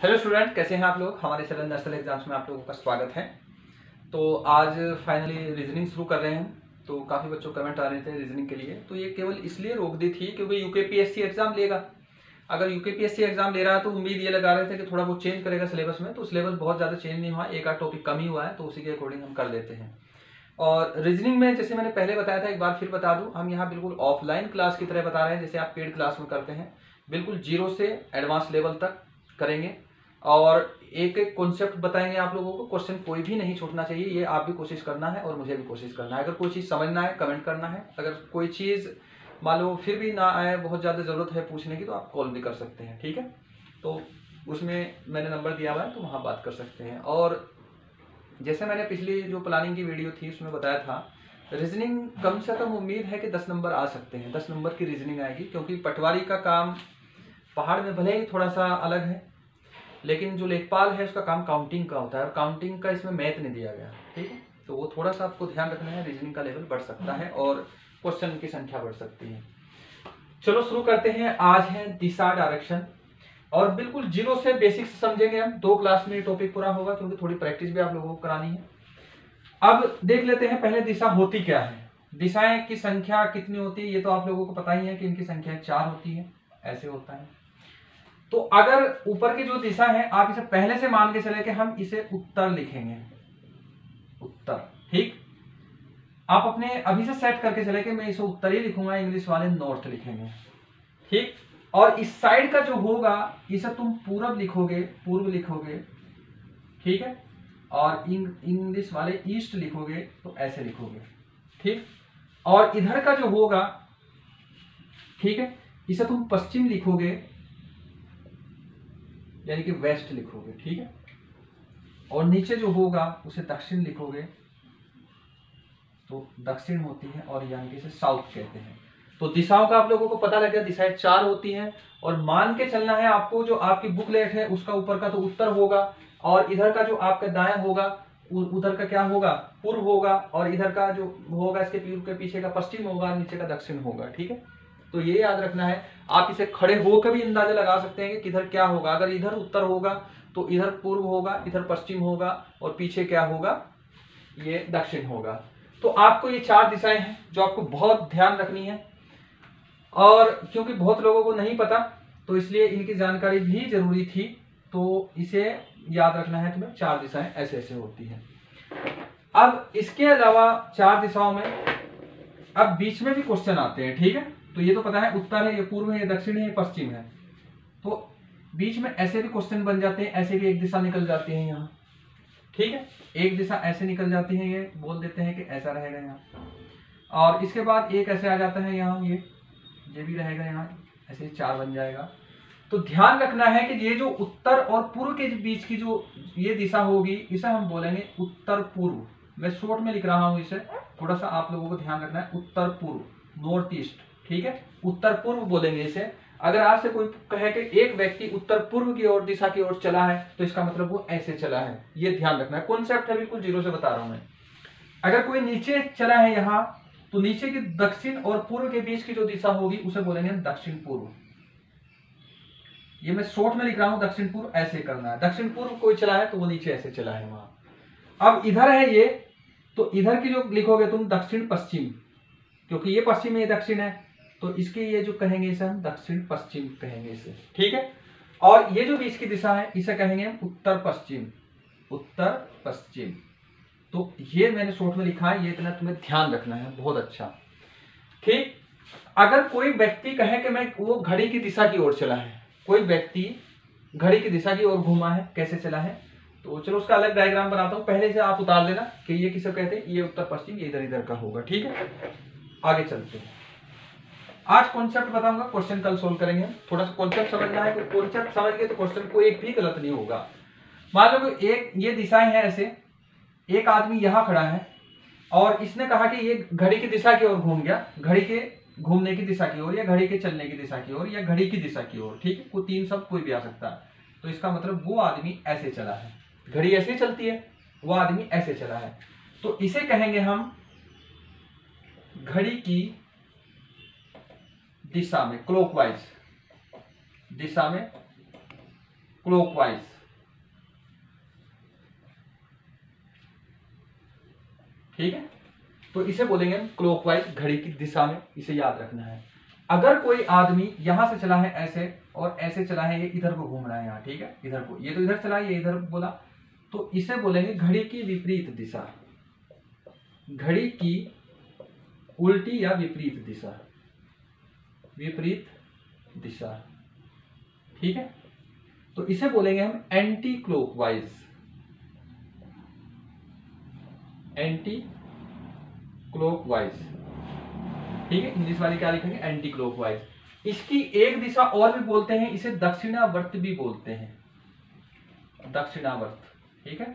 Hello student, कैसे हैं आप लोग। हमारे चैनल नेशनल एग्जाम्स में आप लोगों का स्वागत है। तो आज फाइनली रीजनिंग शुरू कर रहे हैं। तो काफ़ी बच्चों कमेंट आ रहे थे रीजनिंग के लिए, तो ये केवल इसलिए रोक दी थी क्योंकि यूकेपीएससी एग्जाम लेगा। अगर यूकेपीएससी एग्जाम ले रहा है तो उम्मीद ये लगा रहे थे कि थोड़ा बहुत चेंज करेगा सिलेबस में, तो सिलेबस बहुत ज़्यादा चेंज नहीं हुआ, एक आध टॉपिक कम ही हुआ है, तो उसी के अकॉर्डिंग हम कर लेते हैं। और रीजनिंग में जैसे मैंने पहले बताया था, एक बार फिर बता दूं, हम यहाँ बिल्कुल ऑफलाइन क्लास की तरह बता रहे हैं, जैसे आप पेड क्लास में करते हैं। बिल्कुल जीरो से एडवांस लेवल तक करेंगे और एक एक कॉन्सेप्ट बताएंगे आप लोगों को। क्वेश्चन कोई भी नहीं छूटना चाहिए, ये आप भी कोशिश करना है और मुझे भी कोशिश करना है। अगर कोई चीज़ समझना है कमेंट करना है, अगर कोई चीज़ मान लो फिर भी ना आए, बहुत ज़्यादा ज़रूरत है पूछने की, तो आप कॉल भी कर सकते हैं, ठीक है। तो उसमें मैंने नंबर दिया हुआ है, तो वहाँ बात कर सकते हैं। और जैसे मैंने पिछली जो प्लानिंग की वीडियो थी उसमें बताया था, रीजनिंग कम से कम उम्मीद है कि 10 नंबर आ सकते हैं, 10 नंबर की रीजनिंग आएगी। क्योंकि पटवारी का काम पहाड़ में भले ही थोड़ा सा अलग है, लेकिन जो लेखपाल है उसका काम काउंटिंग का होता है, और काउंटिंग का इसमें मैथ नहीं दिया गया, ठीक है। तो वो थोड़ा सा आपको ध्यान रखना है, रीजनिंग का लेवल बढ़ सकता है और क्वेश्चन की संख्या बढ़ सकती है। चलो शुरू करते हैं। आज है दिशा डायरेक्शन, और बिल्कुल जीरो से बेसिक्स समझेंगे हम। 2 क्लास में ये टॉपिक पूरा होगा, क्योंकि थोड़ी प्रैक्टिस भी आप लोगों को करानी है। अब देख लेते हैं पहले दिशा होती क्या है। दिशाएं की संख्या कितनी होती है, ये तो आप लोगों को पता ही है कि इनकी संख्या 4 होती है, ऐसे होता है। तो अगर ऊपर की जो दिशा है, आप इसे पहले से मान के चले कि हम इसे उत्तर लिखेंगे, उत्तर, ठीक। आप अपने अभी से सेट करके चले कि मैं इसे उत्तर ही लिखूंगा, इंग्लिश वाले नॉर्थ लिखेंगे, ठीक। और इस साइड का जो होगा इसे तुम पूरब लिखोगे, पूर्व लिखोगे, ठीक है। और इंग्लिश वाले ईस्ट लिखोगे तो ऐसे लिखोगे, ठीक। और इधर का जो होगा, ठीक है, इसे तुम पश्चिम लिखोगे, यानी कि वेस्ट लिखोगे, ठीक है। और नीचे जो होगा उसे दक्षिण लिखोगे, तो दक्षिण होती है, और यानी कि इसे साउथ कहते हैं। तो दिशाओं का आप लोगों को पता लग गया, दिशाएं 4 होती हैं। और मान के चलना है आपको, जो आपकी बुकलेट है उसका ऊपर का तो उत्तर होगा, और इधर का जो आपका दायां होगा उधर का क्या होगा, पूर्व होगा, और इधर का जो होगा इसके पूर्व के पीछे का पश्चिम होगा, नीचे का दक्षिण होगा, ठीक है। तो ये याद रखना है। आप इसे खड़े होकर भी अंदाजा लगा सकते हैं कि किधर क्या होगा। अगर इधर उत्तर होगा तो इधर पूर्व होगा, इधर पश्चिम होगा, और पीछे क्या होगा, ये दक्षिण होगा। तो आपको ये 4 दिशाएं हैं जो आपको बहुत ध्यान रखनी है। और क्योंकि बहुत लोगों को नहीं पता, तो इसलिए इनकी जानकारी भी जरूरी थी। तो इसे याद रखना है तुम्हें, 4 दिशाएं ऐसे ऐसे होती हैं। अब इसके अलावा 4 दिशाओं में अब बीच में भी क्वेश्चन आते हैं, ठीक है। तो ये तो पता है, उत्तर है, ये पूर्व है, ये दक्षिण है, ये पश्चिम है। तो बीच में ऐसे भी क्वेश्चन बन जाते हैं, ऐसे भी एक दिशा निकल जाती है यहाँ, ठीक है। एक दिशा ऐसे निकल जाती है, ये बोल देते हैं कि ऐसा रहेगा यहाँ। और इसके बाद एक ऐसे आ जाता है यहाँ, ये भी रहेगा यहाँ, ऐसे 4 बन जाएगा। तो ध्यान रखना है कि ये जो उत्तर और पूर्व के बीच की जो ये दिशा होगी, इसे हम बोलेंगे उत्तर पूर्व। मैं शॉर्ट में लिख रहा हूं इसे, थोड़ा सा आप लोगों को ध्यान रखना है। उत्तर पूर्व, नॉर्थ ईस्ट, ठीक है, उत्तर पूर्व बोलेंगे इसे। अगर आपसे कोई कहे कि एक व्यक्ति उत्तर पूर्व की ओर दिशा की ओर चला है, तो इसका मतलब वो ऐसे चला है, ये ध्यान रखना है। कॉन्सेप्ट है, बिल्कुल जीरो से बता रहा हूं मैं। अगर कोई नीचे चला है यहाँ, तो नीचे की दक्षिण और पूर्व के बीच की जो दिशा होगी उसे बोलेंगे दक्षिण पूर्व। ये मैं शॉर्ट में लिख रहा हूं, दक्षिण पूर्व ऐसे करना है। दक्षिण पूर्व कोई चला है तो वो नीचे ऐसे चला है वहां। अब इधर है ये, तो इधर की जो लिखोगे तुम दक्षिण पश्चिम, क्योंकि ये पश्चिम है, ये दक्षिण है, तो इसके ये जो कहेंगे इसे हम दक्षिण पश्चिम कहेंगे इसे, ठीक है। और ये जो बीच की दिशा है इसे कहेंगे हम उत्तर पश्चिम, उत्तर पश्चिम। तो ये मैंने शॉर्ट में लिखा है, ये इतना तुम्हें ध्यान रखना है, बहुत अच्छा, ठीक। अगर कोई व्यक्ति कहे कि मैं वो घड़ी की दिशा की ओर चला है, कोई व्यक्ति घड़ी की दिशा की ओर घूमा है, कैसे चला है, तो चलो उसका अलग डायग्राम बनाता हूं। पहले से आप उतार लेना कि ये किसे कहते हैं, ये उत्तर पश्चिम, ये इधर इधर का होगा, ठीक है। आगे चलते हैं। आज कॉन्सेप्ट बताऊंगा, क्वेश्चन कल सोल्व करेंगे। थोड़ा सा कॉन्सेप्ट समझना है, तो कॉन्सेप्ट समझ गए तो क्वेश्चन को एक भी गलत नहीं होगा। मान लो एक ये दिशाएं हैं ऐसे, एक आदमी यहां खड़ा है और इसने कहा कि ये घड़ी की दिशा की ओर घूम गया, घड़ी के घूमने की दिशा की ओर, या घड़ी के चलने की दिशा की ओर, या घड़ी की दिशा की ओर, ठीक है। कोई 3 शब्द कोई भी आ सकता है। तो इसका मतलब वो आदमी ऐसे चला है, घड़ी ऐसे चलती है, वो आदमी ऐसे चला है। तो इसे कहेंगे हम घड़ी की दिशा में, क्लॉकवाइज, दिशा में क्लॉकवाइज, ठीक है, तो इसे बोलेंगे हम क्लॉकवाइज, घड़ी की दिशा में, इसे याद रखना है। अगर कोई आदमी यहां से चला है ऐसे और ऐसे चला है, ये इधर को घूम रहा है यहाँ, ठीक है, इधर को, ये तो इधर चला, ये इधर बोला, तो इसे बोलेंगे घड़ी की विपरीत दिशा, घड़ी की उल्टी या विपरीत दिशा, विपरीत दिशा, ठीक है, तो इसे बोलेंगे हम एंटी क्लॉकवाइज, एंटी क्लॉकवाइज, ठीक है। इंग्लिश वाली क्या लिखेंगे, एंटी क्लॉकवाइज। इसकी एक दिशा और भी बोलते हैं, इसे दक्षिणावर्त भी बोलते हैं, दक्षिणावर्त, ठीक है,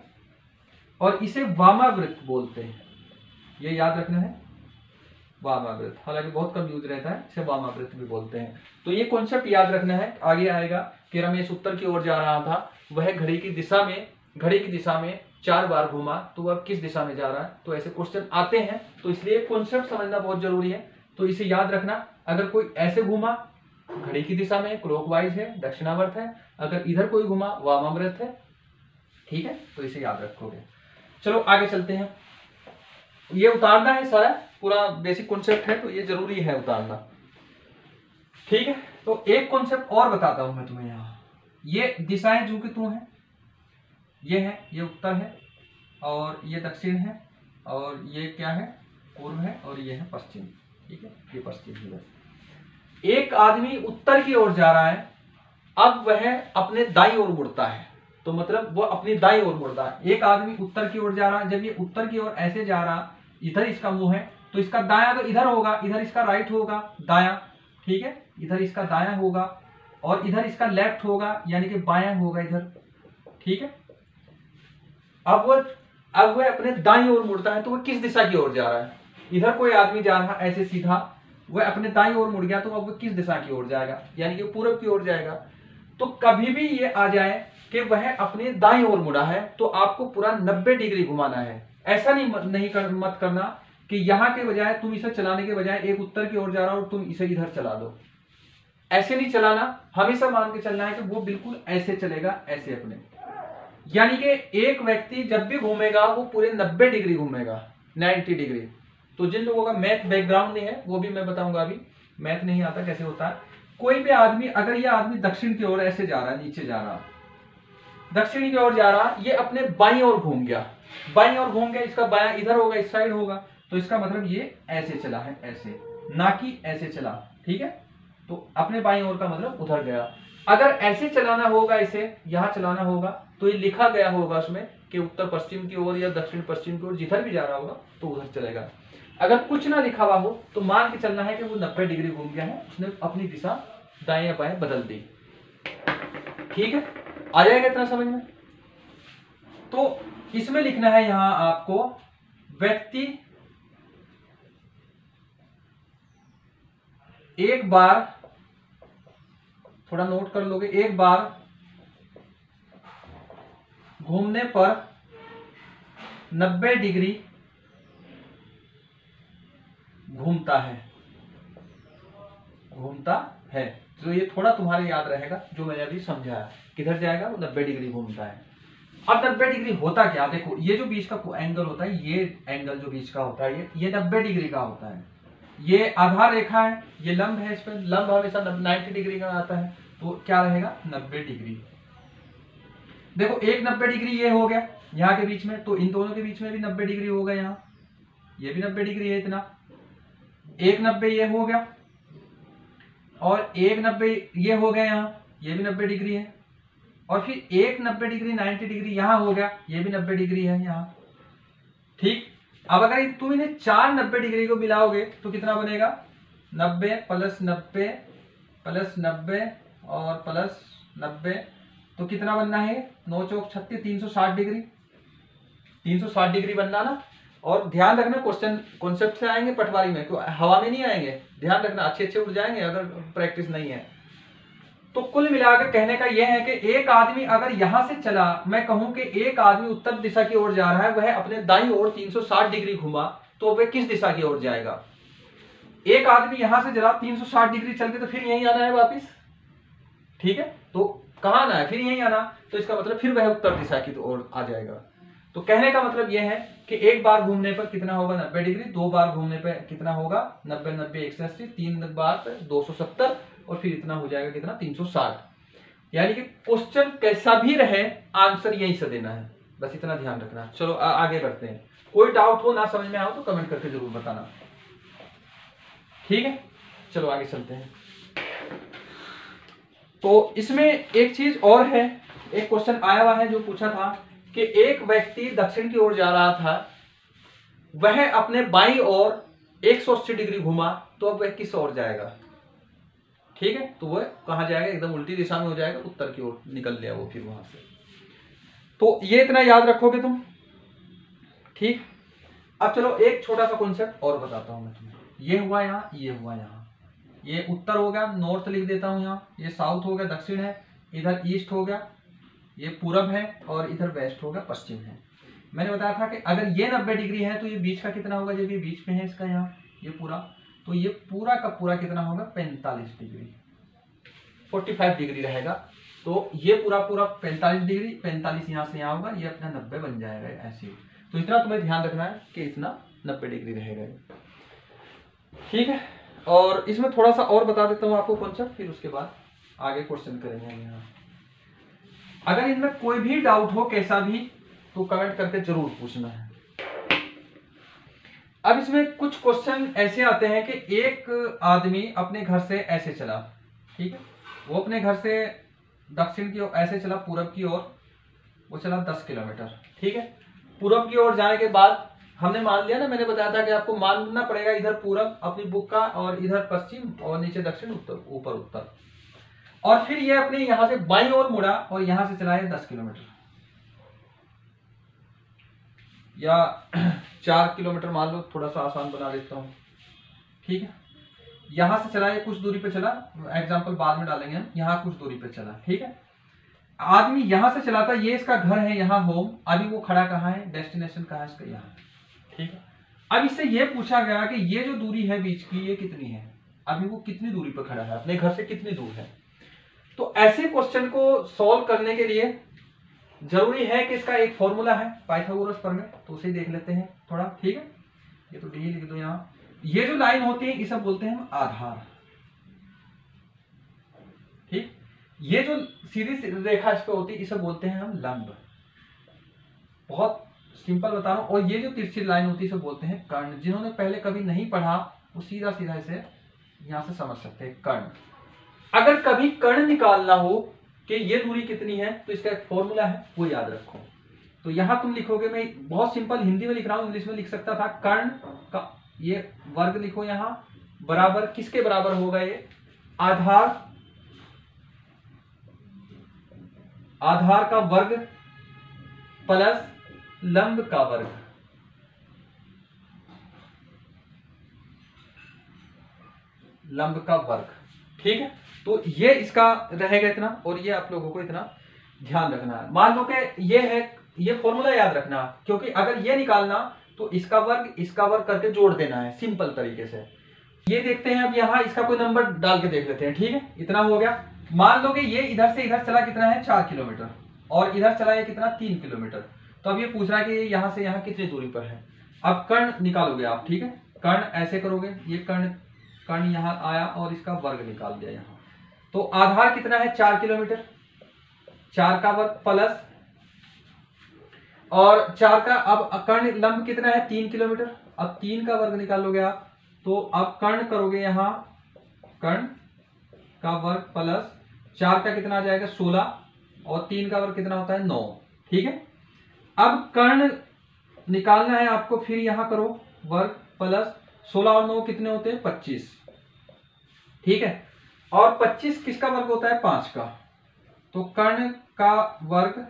और इसे वामाव्रत बोलते हैं, ये याद रखना है, वामाव्रत, हालांकि बहुत कम यूज रहता है, इसे वामाव्रत भी बोलते हैं। तो ये कॉन्सेप्ट याद रखना है। आगे आएगा कि रमेश उत्तर की ओर जा रहा था, वह घड़ी की दिशा में 4 बार घूमा, तो वह किस दिशा में जा रहा है, तो ऐसे क्वेश्चन आते हैं, तो इसलिए कॉन्सेप्ट समझना बहुत जरूरी है। तो इसे याद रखना, अगर कोई ऐसे घूमा घड़ी की दिशा में, क्लॉकवाइज है, दक्षिणावर्त है, अगर इधर कोई घुमा वामाव्रत है, ठीक है, तो इसे याद रखोगे। चलो आगे चलते हैं, ये उतारना है सारा, पूरा बेसिक कॉन्सेप्ट है, तो ये जरूरी है उतारना, ठीक है। तो एक कॉन्सेप्ट और बताता हूं मैं तुम्हें, यहाँ ये दिशाएं जो कि तू है, ये है, ये उत्तर है, और ये दक्षिण है, और ये क्या है, पूर्व है, और ये है पश्चिम, ठीक है, ये पश्चिम है। एक आदमी उत्तर की ओर जा रहा है, अब वह अपने दाईं ओर मुड़ता है, तो मतलब वो अपनी दाईं ओर मुड़ता है। एक आदमी उत्तर की ओर जा रहा है, जब ये उत्तर की ओर ऐसे जा रहा, इधर इसका मुंह है, तो इसका दायां तो इधर होगा, इधर इसका राइट होगा, दायां, ठीक है, इधर इसका दायां होगा, और इधर इसका लेफ्ट होगा, यानी कि बायां होगा इधर, ठीक है। अब वह अपने दाईं ओर मुड़ता है, तो वह किस दिशा की ओर जा रहा है, इधर कोई आदमी जा रहा ऐसे सीधा, वह अपने दाईं ओर मुड़ गया, तो अब वह किस दिशा की ओर जाएगा, यानी कि पूर्व की ओर जाएगा। तो कभी भी ये आ जाए कि वह अपने दाईं ओर मुड़ा है, तो आपको पूरा 90 डिग्री घुमाना है। ऐसा मत करना कि यहाँ के बजाय तुम इसे चलाने के बजाय एक उत्तर की ओर जा रहा हो और तुम इसे इधर चला दो, ऐसे नहीं चलाना। हमेशा मान के चलना है कि वो बिल्कुल ऐसे चलेगा, ऐसे अपने, यानी कि एक व्यक्ति जब भी घूमेगा वो पूरे 90 डिग्री घूमेगा, 90 डिग्री। तो जिन लोगों का मैथ बैकग्राउंड नहीं है वो भी मैं बताऊंगा, अभी मैथ नहीं आता कैसे होता है। कोई भी आदमी, अगर ये आदमी दक्षिण की ओर ऐसे जा रहा है, नीचे जा रहा, दक्षिण की ओर जा रहा, ये अपने बाईं ओर घूम गया, बाईं ओर घूम गया, इसका बायां इधर होगा, इस साइड होगा, तो इसका मतलब ये ऐसे चला है, ऐसे, ना कि ऐसे चला, ठीक है। तो अपने बाईं ओर का मतलब उधर गया। अगर ऐसे चलाना होगा, इसे यहां चलाना होगा, तो ये लिखा गया होगा उसमें कि उत्तर पश्चिम की ओर या दक्षिण पश्चिम की ओर, जिधर भी जा रहा होगा तो उधर चलेगा। अगर कुछ ना लिखा हुआ हो तो मान के चलना है कि वो 90 डिग्री घूम गया है, उसने अपनी दिशा दाएं या बाएं बदल दी, ठीक है। आ जाएगा इतना समझ में। तो इसमें लिखना है यहां आपको, व्यक्ति एक बार, थोड़ा नोट कर लोगे, एक बार घूमने पर 90 डिग्री घूमता है। तो ये थोड़ा तुम्हारे याद रहेगा जो मैंने अभी समझाया, किधर जाएगा वो 90 डिग्री घूमता है। अब 90 डिग्री होता क्या, देखो ये जो बीच का एंगल होता है, ये एंगल जो बीच का होता है, ये 90 डिग्री का होता है। ये आधार रेखा है, ये लंब है, इस पर लंब हमेशा 90 डिग्री का आता है, तो क्या रहेगा 90 डिग्री। देखो एक 90 डिग्री ये हो गया यहाँ के बीच में, तो इन दोनों के बीच में भी 90 डिग्री होगा, यहाँ ये भी 90 डिग्री है, इतना एक 90 ये हो गया, और एक 90 ये हो गया, यहाँ ये भी 90 डिग्री है, और फिर एक 90 डिग्री 90 डिग्री यहाँ हो गया, ये भी 90 डिग्री है यहाँ, ठीक। अब अगर तुम इन्हें 4 90 डिग्री को मिलाओगे तो कितना बनेगा, 90 प्लस 90 प्लस 90 और प्लस 90, तो कितना बनना है, 9 चौक 36, 360 डिग्री, 360 डिग्री बनना ना। और ध्यान रखना क्वेश्चन कॉन्सेप्ट से आएंगे पटवारी में, हवा में नहीं आएंगे, ध्यान रखना, अच्छे उड़ जाएंगे अगर प्रैक्टिस नहीं है। तो कुल मिलाकर कहने का यह है कि एक आदमी अगर यहां से चला, मैं कहूं कि एक आदमी उत्तर दिशा की ओर जा रहा है, वह अपने दाईं ओर 360 डिग्री घुमा, तो वह किस दिशा की ओर जाएगा। एक आदमी यहां से चला 360 डिग्री चल के, तो फिर यहीं आना है वापिस, ठीक है, तो कहां आना है, फिर यहीं आना, तो इसका मतलब फिर वह उत्तर दिशा की ओर आ जाएगा। तो कहने का मतलब यह है कि एक बार घूमने पर कितना होगा 90 डिग्री, 2 बार घूमने पर कितना होगा 90 90 180, 3 बार पर 270 और फिर इतना हो जाएगा कितना 360। यानी कि क्वेश्चन कैसा भी रहे आंसर यहीं से देना है, बस इतना ध्यान रखना। चलो आगे बढ़ते हैं। कोई डाउट हो ना समझ में आओ तो कमेंट करके जरूर बताना, ठीक है। चलो आगे चलते हैं। तो इसमें एक चीज और है, एक क्वेश्चन आया हुआ है जो पूछा था कि एक व्यक्ति दक्षिण की ओर जा रहा था, वह अपने बाईं ओर 180 डिग्री घुमा, तो अब वह किस ओर जाएगा? ठीक है, तो वह कहां जाएगा? एकदम उल्टी दिशा में हो जाएगा, उत्तर की ओर निकल लिया वो फिर वहां से। तो ये इतना याद रखोगे तुम, ठीक। अब चलो एक छोटा सा कॉन्सेप्ट और बताता हूं मैं तुम्हें। ये हुआ यहाँ, ये हुआ यहाँ, ये उत्तर हो गया, नॉर्थ लिख देता हूं यहाँ, ये साउथ हो गया, दक्षिण है, इधर ईस्ट हो गया, ये पूरब है, और इधर वेस्ट हो गया, पश्चिम है। मैंने बताया था कि अगर ये 90 डिग्री है तो ये बीच का कितना होगा? जब ये बीच में है इसका यहाँ ये पूरा, तो ये पूरा का पूरा कितना होगा? 45 डिग्री, 45 डिग्री रहेगा। तो ये पूरा पूरा 45 डिग्री, 45 यहाँ से यहाँ होगा, ये अपना 90 बन जाएगा ऐसे। तो इतना तुम्हें ध्यान रखना है कि इतना 90 डिग्री रहेगा, ठीक है। और इसमें थोड़ा सा और बता देता हूँ आपको कॉन्सेप्ट, फिर उसके बाद आगे क्वेश्चन करेंगे हम यहाँ। अगर इनमें कोई भी डाउट हो कैसा भी, तो कमेंट करके जरूर पूछना है। अब इसमें कुछ क्वेश्चन ऐसे आते हैं कि एक आदमी अपने घर से ऐसे चला, ठीक है, वो अपने घर से दक्षिण की ओर ऐसे चला, पूरब की ओर वो चला 10 किलोमीटर, ठीक है। पूरब की ओर जाने के बाद हमने मान लिया ना, मैंने बताया था कि आपको मानना पड़ेगा इधर पूरब अपनी बुक का, और इधर पश्चिम, और नीचे दक्षिण, उत्तर, ऊपर उत्तर। और फिर ये अपने यहां से बाईं ओर मुड़ा और यहां से चला है 10 किलोमीटर या 4 किलोमीटर मान लो, थोड़ा सा आसान बना देता हूं, ठीक है। यहां से चला, ये कुछ दूरी पे चला, एग्जांपल बाद में डालेंगे हम, यहां कुछ दूरी पे चला, ठीक है। आदमी यहां से चला था, ये इसका घर है, यहाँ होम, अभी वो खड़ा कहाँ है? डेस्टिनेशन कहाँ है इसका? यहाँ, ठीक है। अब इससे ये पूछा गया कि ये जो दूरी है बीच की, ये कितनी है? अभी वो कितनी दूरी पर खड़ा है, अपने घर से कितनी दूर है? तो ऐसे क्वेश्चन को सॉल्व करने के लिए जरूरी है कि इसका एक फॉर्मूला है पाइथागोरस प्रमेय, तो उसे देख लेते हैं थोड़ा, ठीक है। ये तो डी लिख दो यहाँ। ये जो लाइन होती है इसे बोलते हैं हम आधार, ठीक। ये जो सीधी रेखा इस पे होती है इसे बोलते हैं हम लंब। बहुत सिंपल बता रहा हूं। और ये जो तिरछी लाइन होती है इसे बोलते हैं कर्ण। जिन्होंने पहले कभी नहीं पढ़ा वो सीधा सीधा इसे यहां से समझ सकते हैं, कर्ण। अगर कभी कर्ण निकालना हो कि ये दूरी कितनी है, तो इसका एक फॉर्मूला है, वो याद रखो। तो यहां तुम लिखोगे, मैं बहुत सिंपल हिंदी में लिख रहा हूं, इंग्लिश में लिख सकता था। कर्ण का ये वर्ग लिखो यहां, बराबर किसके बराबर होगा? ये आधार, आधार का वर्ग प्लस लंब का वर्ग, लंब का वर्ग, ठीक है। तो ये इसका रहेगा इतना, और ये आप लोगों को इतना ध्यान रखना है। मान लो कि ये है, ये फॉर्मूला याद रखना, क्योंकि अगर ये निकालना तो इसका वर्ग करके जोड़ देना है सिंपल तरीके से। ये देखते हैं अब यहाँ इसका कोई नंबर डाल के देख लेते हैं, ठीक है। इतना हो गया। मान लो कि ये इधर से इधर चला कितना है? 4 किलोमीटर, और इधर चला है कितना? 3 किलोमीटर। तो अब ये पूछ रहा है कि ये यहाँ से यहाँ कितनी दूरी पर है। अब कर्ण निकालोगे आप, ठीक है। कर्ण ऐसे करोगे, ये कर्ण यहाँ आया और इसका वर्ग निकाल दिया यहाँ। तो आधार कितना है? 4 किलोमीटर, 4 का वर्ग प्लस, और 4 का, अब कर्ण लंब कितना है? 3 किलोमीटर। अब 3 का वर्ग निकालोगे आप, तो अब कर्ण करोगे यहाँ, कर्ण का वर्ग प्लस 4 का कितना आ जाएगा? 16, और 3 का वर्ग कितना होता है? 9, ठीक है। अब कर्ण निकालना है आपको, फिर यहां करो वर्ग प्लस 16 और 9 कितने होते हैं? 25, ठीक है। और 25 किसका वर्ग होता है? 5 का। तो कर्ण का वर्ग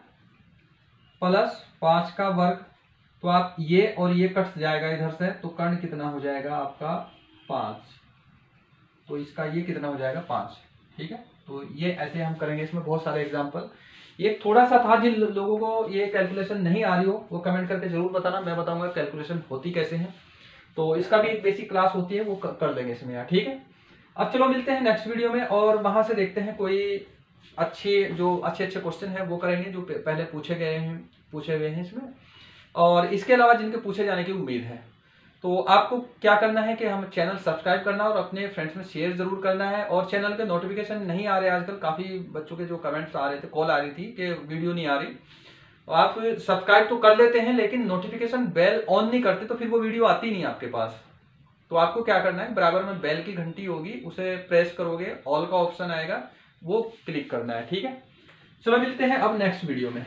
प्लस 5 का वर्ग, तो आप ये और ये कट जाएगा इधर से, तो कर्ण कितना हो जाएगा आपका? 5। तो इसका ये कितना हो जाएगा? 5, ठीक है। तो ये ऐसे हम करेंगे, इसमें बहुत सारे एग्जांपल। ये थोड़ा सा था, जिन लोगों को ये कैलकुलेशन नहीं आ रही हो वो कमेंट करके जरूर बताना, मैं बताऊंगा कैलकुलेशन होती कैसे है। तो इसका भी एक बेसिक क्लास होती है, वो कर लेंगे इसमें यार, ठीक है। अब चलो मिलते हैं नेक्स्ट वीडियो में, और वहां से देखते हैं कोई अच्छे क्वेश्चन है वो करेंगे जो पहले पूछे हुए हैं इसमें। और इसके अलावा जिनके पूछे जाने की उम्मीद है। तो आपको क्या करना है कि हम चैनल सब्सक्राइब करना और अपने फ्रेंड्स में शेयर जरूर करना है। और चैनल के नोटिफिकेशन नहीं आ रहे आजकल, काफ़ी बच्चों के जो कमेंट्स आ रहे थे, कॉल आ रही थी कि वीडियो नहीं आ रही। तो आप सब्सक्राइब तो कर लेते हैं लेकिन नोटिफिकेशन बेल ऑन नहीं करते, तो फिर वो वीडियो आती नहीं आपके पास। तो आपको क्या करना है, बराबर में बेल की घंटी होगी, उसे प्रेस करोगे, ऑल का ऑप्शन आएगा, वो क्लिक करना है। ठीक है, चलो मिलते हैं अब नेक्स्ट वीडियो में।